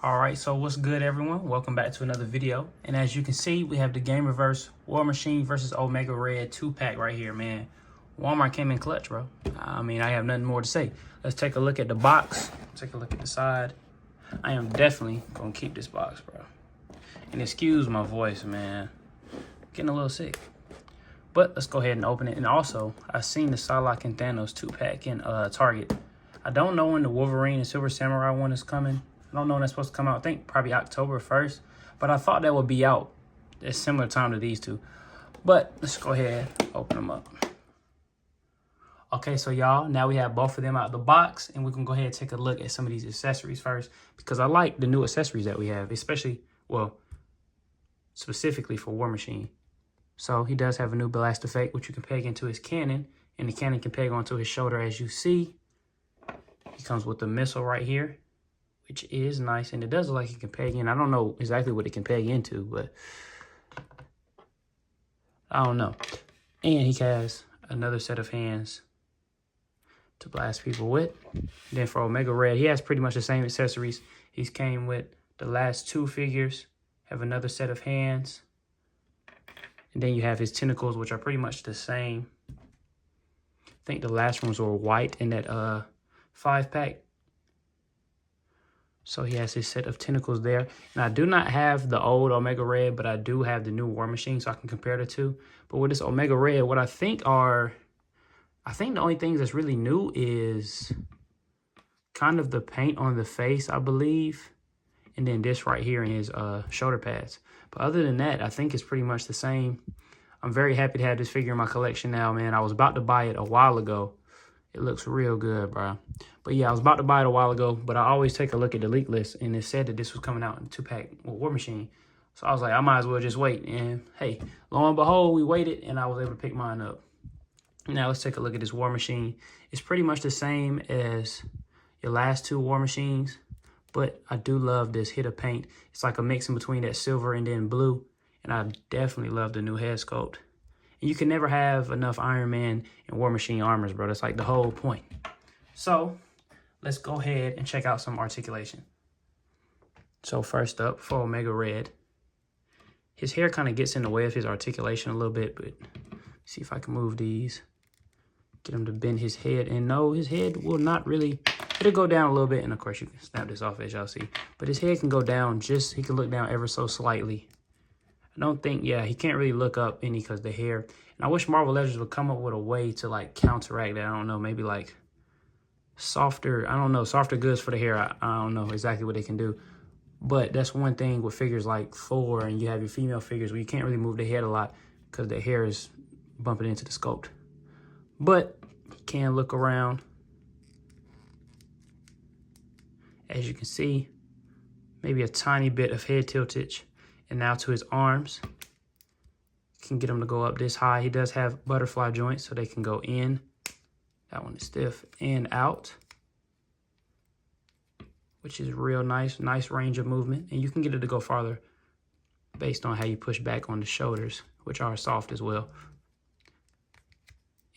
All right, so what's good, everyone? Welcome back to another video. And as you can see, we have the Gamerverse War Machine versus Omega Red 2-pack right here, man. Walmart came in clutch, bro. I mean, I have nothing more to say. Let's take a look at the box. Take a look at the side. I am definitely going to keep this box, bro. And excuse my voice, man. Getting a little sick. But let's go ahead and open it. And also, I've seen the Psylocke and Thanos 2-pack in Target. I don't know when the Wolverine and Silver Samurai one is coming. I don't know when that's supposed to come out. I think probably October 1st. But I thought that would be out at a similar time to these two. But let's go ahead and open them up. Okay, so y'all, now we have both of them out of the box. And we can go ahead and take a look at some of these accessories first. Because I like the new accessories that we have. Especially, well, specifically for War Machine. So he does have a new blast effect, which you can peg into his cannon. And the cannon can peg onto his shoulder, as you see. He comes with the missile right here, which is nice. And it does look like it can peg in. I don't know exactly what it can peg into, but I don't know. And he has another set of hands to blast people with. Then for Omega Red, he has pretty much the same accessories. He's came with the last two figures, have another set of hands. And then you have his tentacles, which are pretty much the same. I think the last ones were white in that 5-pack. So he has his set of tentacles there. And I do not have the old Omega Red, but I do have the new War Machine, so I can compare the two. But with this Omega Red, what I think the only things that's really new is kind of the paint on the face, I believe. And then this right here in his shoulder pads. But other than that, I think it's pretty much the same. I'm very happy to have this figure in my collection now, man. I was about to buy it a while ago. It looks real good, bro. But yeah, I was about to buy it a while ago, but I always take a look at the leak list, and it said that this was coming out in 2-pack War Machine. So I was like, I might as well just wait. And hey, lo and behold, we waited, and I was able to pick mine up. Now let's take a look at this War Machine. It's pretty much the same as your last two War Machines, but I do love this hit of paint. It's like a mix in between that silver and then blue, and I definitely love the new head sculpt. And you can never have enough Iron Man and War Machine armors, bro. That's like the whole point. So let's go ahead and check out some articulation. So first up, for Omega Red, his hair kind of gets in the way of his articulation a little bit, but see if I can move these. Get him to bend his head. And no, his head will not really, it'll go down a little bit. And of course you can snap this off as y'all see. But his head can go down he can look down ever so slightly. I don't think, yeah, he can't really look up any because the hair. And I wish Marvel Legends would come up with a way to like counteract that. I don't know, maybe like softer goods for the hair. I don't know exactly what they can do. But that's one thing with figures like Thor, and you have your female figures where you can't really move the head a lot because the hair is bumping into the sculpt. But you can look around. As you can see, maybe a tiny bit of head tiltage. And now to his arms. You can get him to go up this high. He does have butterfly joints, so they can go in. That one is stiff. And out. Which is real nice. Nice range of movement. And you can get it to go farther based on how you push back on the shoulders, which are soft as well.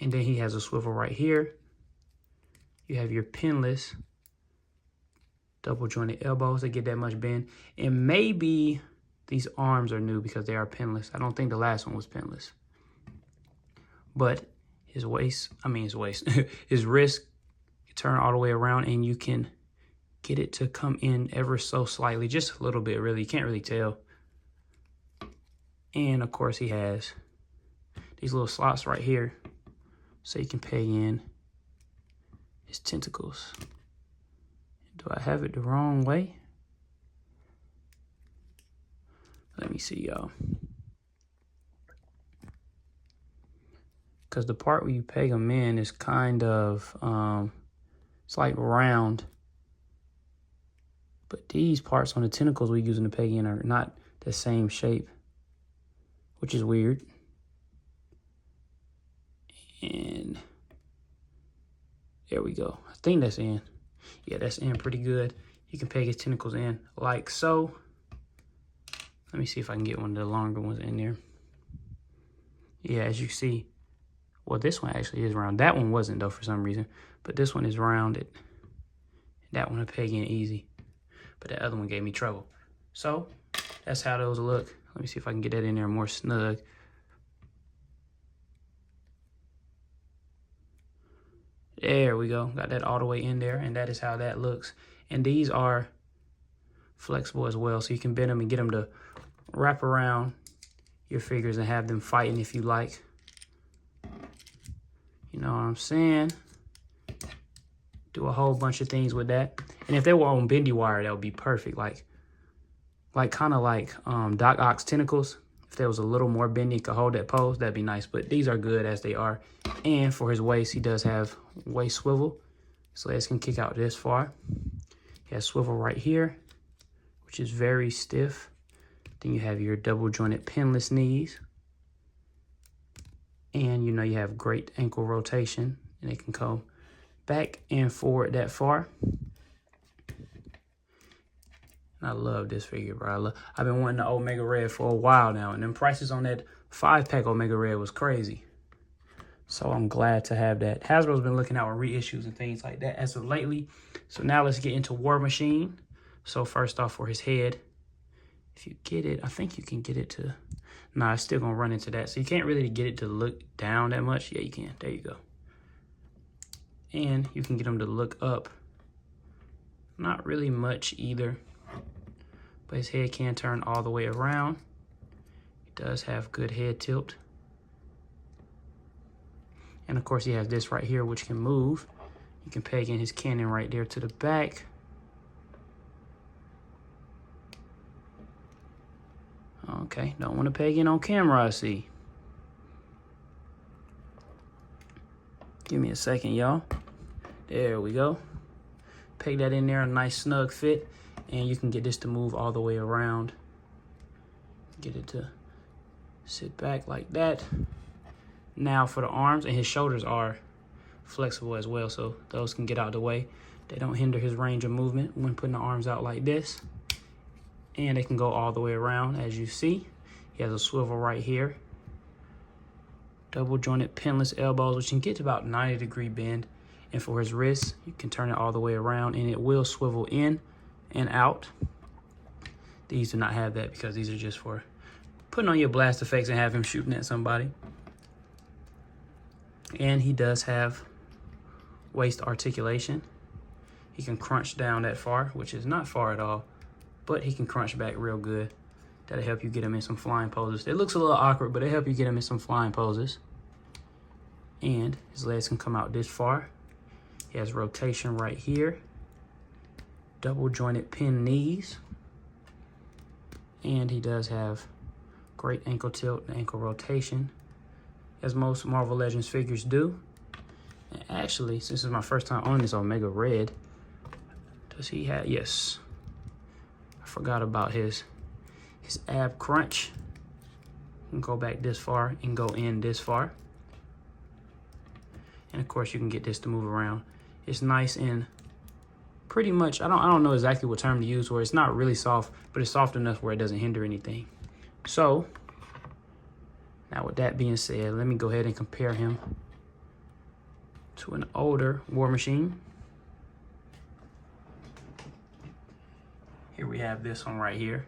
And then he has a swivel right here. You have your pinless double jointed elbows to get that much bend. And maybe these arms are new because they are pinless. I don't think the last one was pinless. But his wrist can turn all the way around, and you can get it to come in ever so slightly, just a little bit, really. You can't really tell. And of course he has these little slots right here, so you can peg in his tentacles. Do I have it the wrong way? Let me see, y'all. Because the part where you peg them in is kind of, it's like round. But these parts on the tentacles we're using to peg in are not the same shape, which is weird. And there we go. I think that's in. Yeah, that's in pretty good. You can peg his tentacles in like so. Let me see if I can get one of the longer ones in there. Yeah, as you see, well, this one actually is round. That one wasn't, though, for some reason. But this one is rounded. That one will peg in easy. but that other one gave me trouble. So that's how those look. Let me see if I can get that in there more snug. There we go. Got that all the way in there, and that is how that looks. And these are flexible as well, so you can bend them and get them to wrap around your figures and have them fighting if you like. You know what I'm saying? Do a whole bunch of things with that. And if they were on bendy wire, that would be perfect. Like kind of like Doc Ock's tentacles. If there was a little more bendy, could hold that pose, that'd be nice. But these are good as they are. And for his waist, he does have waist swivel. His legs can kick out this far. He has swivel right here, which is very stiff. Then you have your double jointed pinless knees. And you know you have great ankle rotation, and it can go back and forward that far. And I love this figure, bro. I've been wanting the Omega Red for a while now, and then prices on that 5-pack Omega Red was crazy. So I'm glad to have that. Hasbro's been looking out for reissues and things like that as of lately. So now let's get into War Machine. So first off, for his head, if you get it, I think you can get it to, nah, it's still gonna run into that. So you can't really get it to look down that much. Yeah, you can, there you go. And you can get them to look up. Not really much either, but his head can turn all the way around. He does have good head tilt. And of course he has this right here, which can move. You can peg in his cannon right there to the back. Okay, don't want to peg in on camera, I see. Give me a second, y'all. There we go. Peg that in there, a nice snug fit. And you can get this to move all the way around. Get it to sit back like that. Now for the arms, and his shoulders are flexible as well, so those can get out of the way. They don't hinder his range of movement when putting the arms out like this. And they can go all the way around, as you see. He has a swivel right here. Double jointed pinless elbows, which can get to about 90-degree bend. And for his wrists, you can turn it all the way around, and it will swivel in and out. These do not have that because these are just for putting on your blast effects and have him shooting at somebody. And he does have waist articulation. He can crunch down that far, which is not far at all, but he can crunch back real good. That'll help you get him in some flying poses. It looks a little awkward, but it'll help you get him in some flying poses. And his legs can come out this far. He has rotation right here. Double jointed pin knees. And he does have great ankle tilt and ankle rotation, as most Marvel Legends figures do. And actually, since it's my first time on this Omega Red, does he have, yes. I forgot about his ab crunch. You can go back this far and go in this far. And of course you can get this to move around. It's nice and pretty much, I don't know exactly what term to use, where it's not really soft, but it's soft enough where it doesn't hinder anything. So, now with that being said, let me go ahead and compare him to an older War Machine. Here we have this one right here,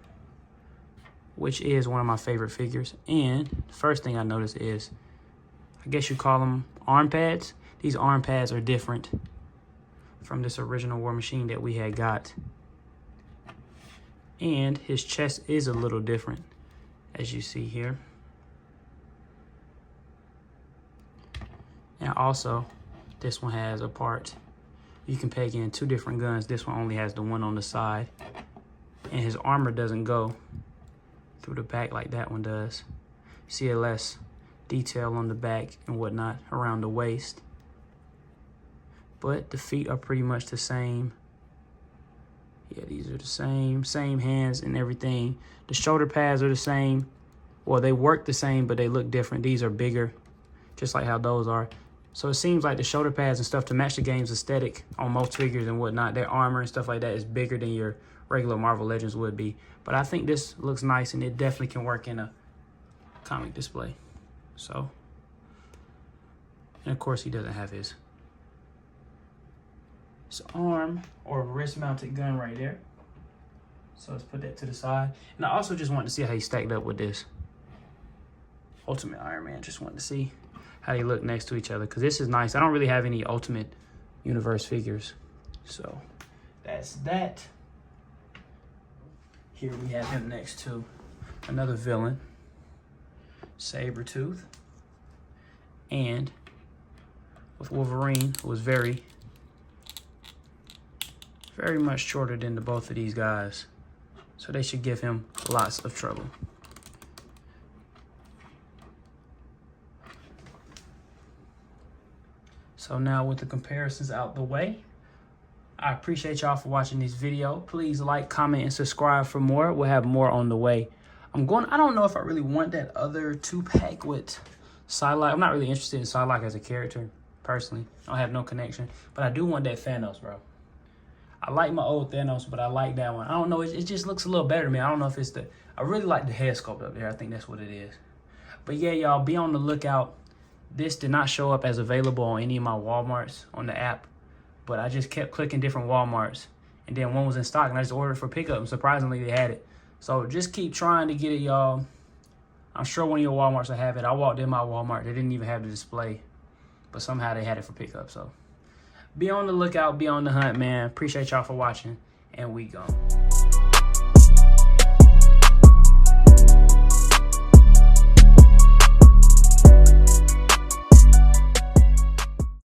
which is one of my favorite figures. And the first thing I noticed is, I guess you call them arm pads. These arm pads are different from this original War Machine that we had got. And his chest is a little different, as you see here. And also, this one has a part you can peg in 2 different guns. This one only has the one on the side. And his armor doesn't go through the back like that one does. You see a less detail on the back and whatnot around the waist. But the feet are pretty much the same. Yeah, these are the same hands and everything. The shoulder pads are the same. Well, they work the same, but they look different. These are bigger, just like how those are. So it seems like the shoulder pads and stuff, to match the game's aesthetic on most figures and whatnot, their armor and stuff like that is bigger than your regular Marvel Legends would be. But I think this looks nice, and it definitely can work in a comic display. So, and of course he doesn't have his arm or wrist mounted gun right there. So let's put that to the side. And I also just wanted to see how he stacked up with this Ultimate Iron Man. Just wanted to see how they look next to each other, because this is nice. I don't really have any Ultimate Universe figures. So that's that. Here we have him next to another villain, Sabretooth. And with Wolverine, who was very much shorter than the both of these guys. So they should give him lots of trouble. So now with the comparisons out the way, I appreciate y'all for watching this video. Please like, comment, and subscribe for more. We'll have more on the way. I don't know if I really want that other 2-pack with Psylocke. I'm not really interested in Psylocke as a character, personally. I don't have no connection. But I do want that Thanos, bro. I like my old Thanos, but I like that one. I don't know, it just looks a little better to me. I don't know if it's I really like the head sculpt up there. I think that's what it is. But yeah, y'all, be on the lookout. This did not show up as available on any of my Walmarts on the app, but I just kept clicking different Walmarts, and then one was in stock, and I just ordered for pickup, and surprisingly, they had it. So just keep trying to get it, y'all. I'm sure one of your Walmarts will have it. I walked in my Walmart. They didn't even have the display, but somehow they had it for pickup, so. Be on the lookout, be on the hunt, man. Appreciate y'all for watching, and we gone.